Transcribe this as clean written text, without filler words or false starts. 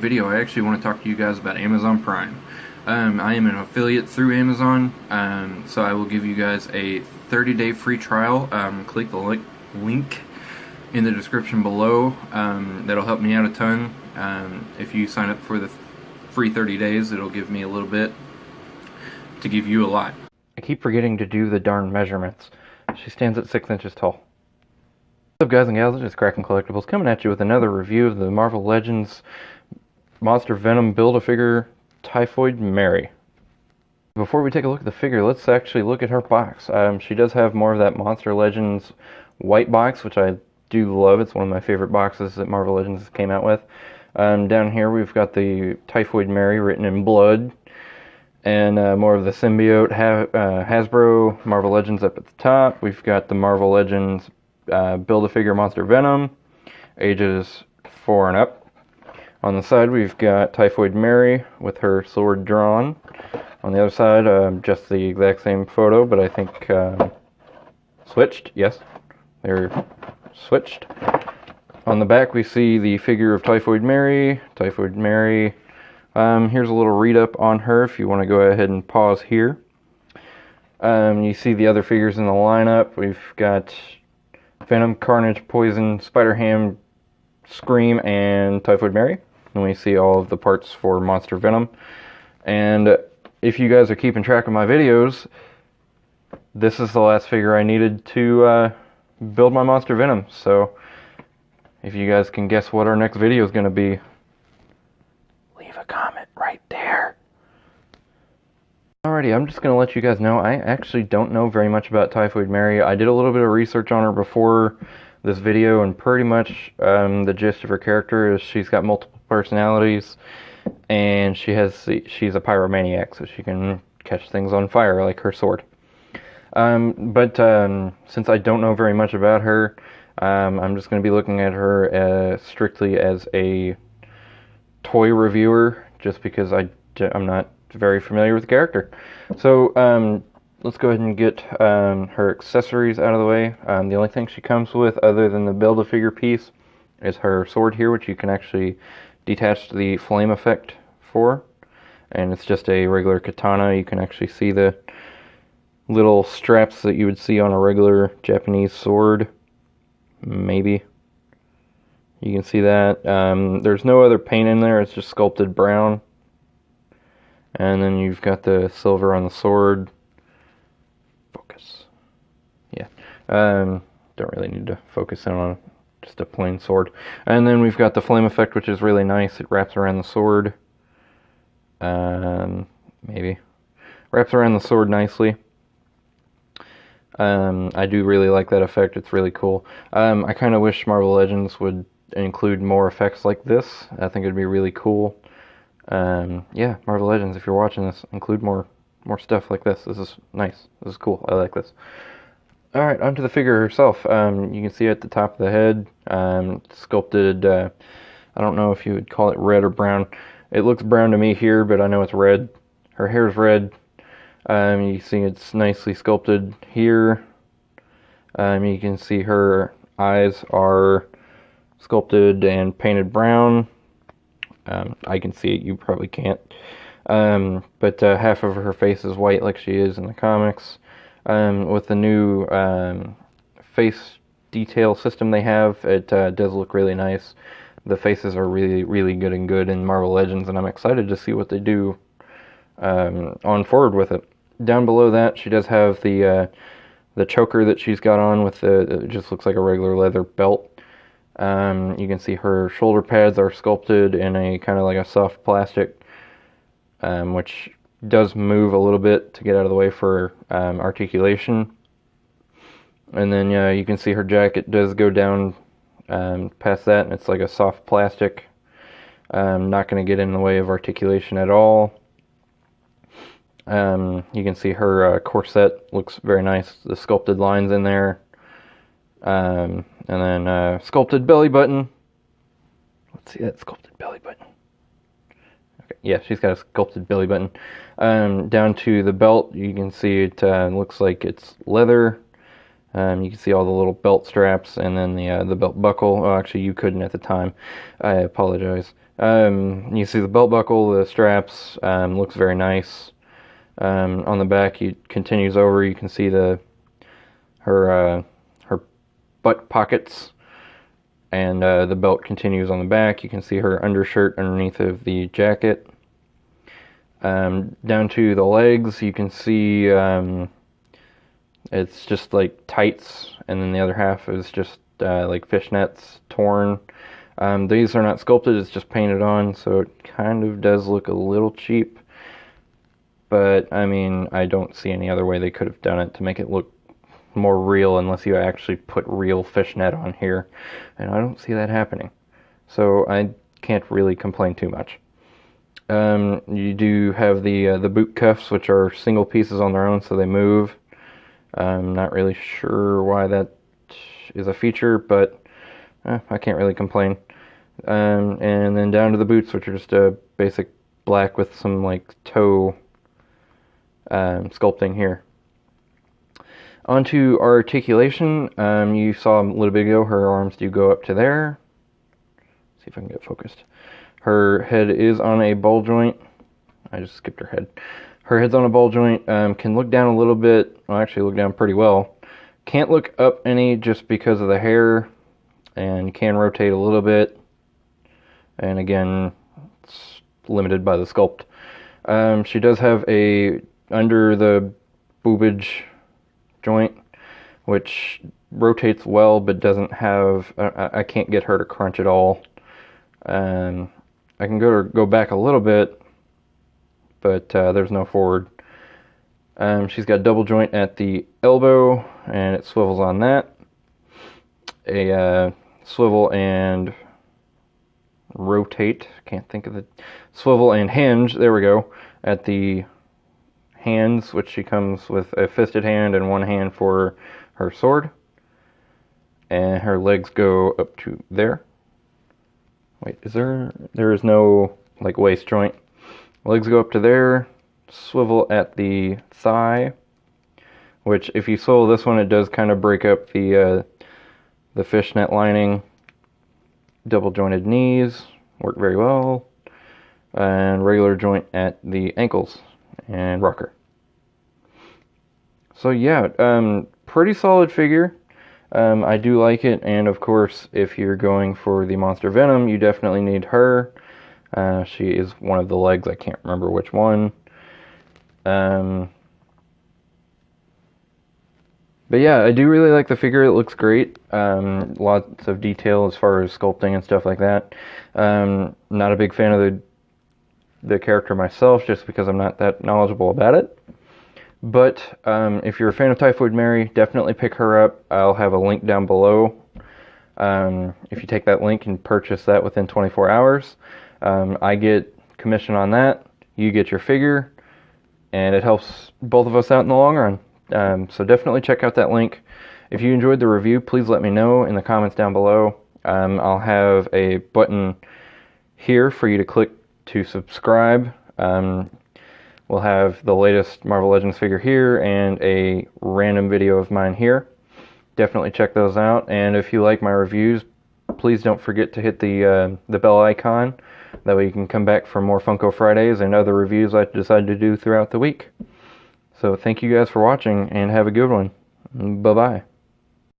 video, I actually want to talk to you guys about Amazon Prime. I am an affiliate through Amazon, so I will give you guys a 30-day free trial. Click the link in the description below. That'll help me out a ton. If you sign up for the free 30 days, it'll give me a little bit to give you a lot. I keep forgetting to do the darn measurements. She stands at 6 inches tall. What's up, guys and gals? It's just Kraken Collectibles coming at you with another review of the Marvel Legends Monster Venom Build-A-Figure Typhoid Mary. Before we take a look at the figure, let's actually look at her box. She does have more of that Monster Legends white box, which I do love. It's one of my favorite boxes that Marvel Legends came out with. Down here we've got the Typhoid Mary written in blood, and more of the symbiote Hasbro Marvel Legends up at the top. We've got the Marvel Legends Build-A-Figure Monster Venom, ages 4 and up. On the side we've got Typhoid Mary with her sword drawn. On the other side, just the exact same photo, but I think switched. Yes, they're switched. On the back we see the figure of Typhoid Mary. Typhoid Mary. Here's a little read-up on her if you want to go ahead and pause here. You see the other figures in the lineup. We've got Venom, Carnage, Poison, Spider-Ham, Scream, and Typhoid Mary. And we see all of the parts for Monster Venom. And if you guys are keeping track of my videos, this is the last figure I needed to build my Monster Venom. So if you guys can guess what our next video is going to be, leave a comment right there. Alrighty, I'm just going to let you guys know, I actually don't know very much about Typhoid Mary. I did a little bit of research on her before this video, and pretty much the gist of her character is she's got multiple personalities, and she's a pyromaniac, so she can catch things on fire like her sword. But since I don't know very much about her, I'm just going to be looking at her strictly as a toy reviewer, just because I'm not very familiar with the character. So let's go ahead and get her accessories out of the way. The only thing she comes with, other than the Build-A-Figure piece, is her sword here, which you can actually detach the flame effect for. And it's just a regular katana. You can actually see the little straps that you would see on a regular Japanese sword. Maybe. You can see that. There's no other paint in there. It's just sculpted brown. And then you've got the silver on the sword. Focus. Yeah. Don't really need to focus in on just a plain sword. And then we've got the flame effect, which is really nice. It wraps around the sword. Maybe. Wraps around the sword nicely. I do really like that effect. It's really cool. I kind of wish Marvel Legends would include more effects like this. I think it'd be really cool. Yeah, Marvel Legends, if you're watching this, include more stuff like this. This is nice. This is cool. I like this. Alright, onto the figure herself. You can see at the top of the head, sculpted, I don't know if you would call it red or brown. It looks brown to me here, but I know it's red. Her hair's red. You see it's nicely sculpted here. You can see her eyes are sculpted and painted brown. I can see it, you probably can't. But half of her face is white like she is in the comics. With the new face detail system they have, it does look really nice. The faces are really, really good in Marvel Legends, and I'm excited to see what they do on forward with it. Down below that, she does have the choker that she's got on with it just looks like a regular leather belt. You can see her shoulder pads are sculpted in a kind of like a soft plastic, which does move a little bit to get out of the way for articulation. And then you can see her jacket does go down past that, and it's like a soft plastic. Not going to get in the way of articulation at all. You can see her corset looks very nice. The sculpted lines in there. And then sculpted belly button. Let's see that sculpted belly button. Okay, yeah, she's got a sculpted belly button. Down to the belt, you can see it looks like it's leather. You can see all the little belt straps, and then the belt buckle. Oh, actually, you couldn't at the time. I apologize. You see the belt buckle, the straps, looks very nice. On the back, it continues over. You can see her butt pockets, and the belt continues on the back. You can see her undershirt underneath of the jacket. Down to the legs, you can see it's just like tights, and then the other half is just like fishnets torn. These are not sculpted, it's just painted on, so it kind of does look a little cheap. But, I mean, I don't see any other way they could have done it to make it look more real unless you actually put real fishnet on here. And I don't see that happening. So I can't really complain too much. You do have the boot cuffs, which are single pieces on their own, so they move. I'm not really sure why that is a feature, but I can't really complain. And then down to the boots, which are just a basic black with some like toe sculpting here. Onto articulation. You saw a little bit ago, her arms do go up to there. See if I can get focused. Her head is on a ball joint. I just skipped her head. Her head's on a ball joint. Can look down a little bit. Well, actually look down pretty well. Can't look up any just because of the hair. And can rotate a little bit. And again, it's limited by the sculpt. She does have a under the boobage joint, which rotates well, but doesn't have. I can't get her to crunch at all. I can go back a little bit, but there's no forward. She's got double joint at the elbow, and it swivels on that. A swivel and rotate. Can't think of the swivel and hinge. There we go. At the hands, which she comes with a fisted hand and one hand for her sword. And her legs go up to there. Wait, there is no like waist joint. Legs go up to there, swivel at the thigh, which if you swivel this one, it does kind of break up the fishnet lining. Double jointed knees work very well, and regular joint at the ankles and rocker. So yeah, pretty solid figure. I do like it, and of course, if you're going for the Monster Venom, you definitely need her. She is one of the legs, I can't remember which one. But yeah, I do really like the figure, it looks great. Lots of detail as far as sculpting and stuff like that. Not a big fan of the character myself, just because I'm not that knowledgeable about it. But if you're a fan of Typhoid Mary, definitely pick her up. I'll have a link down below. If you take that link and purchase that within 24 hours, I get commission on that. You get your figure, and it helps both of us out in the long run. So definitely check out that link. If you enjoyed the review, please let me know in the comments down below. I'll have a button here for you to click to subscribe. We'll have the latest Marvel Legends figure here and a random video of mine here. Definitely check those out. And if you like my reviews, please don't forget to hit the bell icon. That way you can come back for more Funko Fridays and other reviews I decide to do throughout the week. So thank you guys for watching, and have a good one. Bye-bye.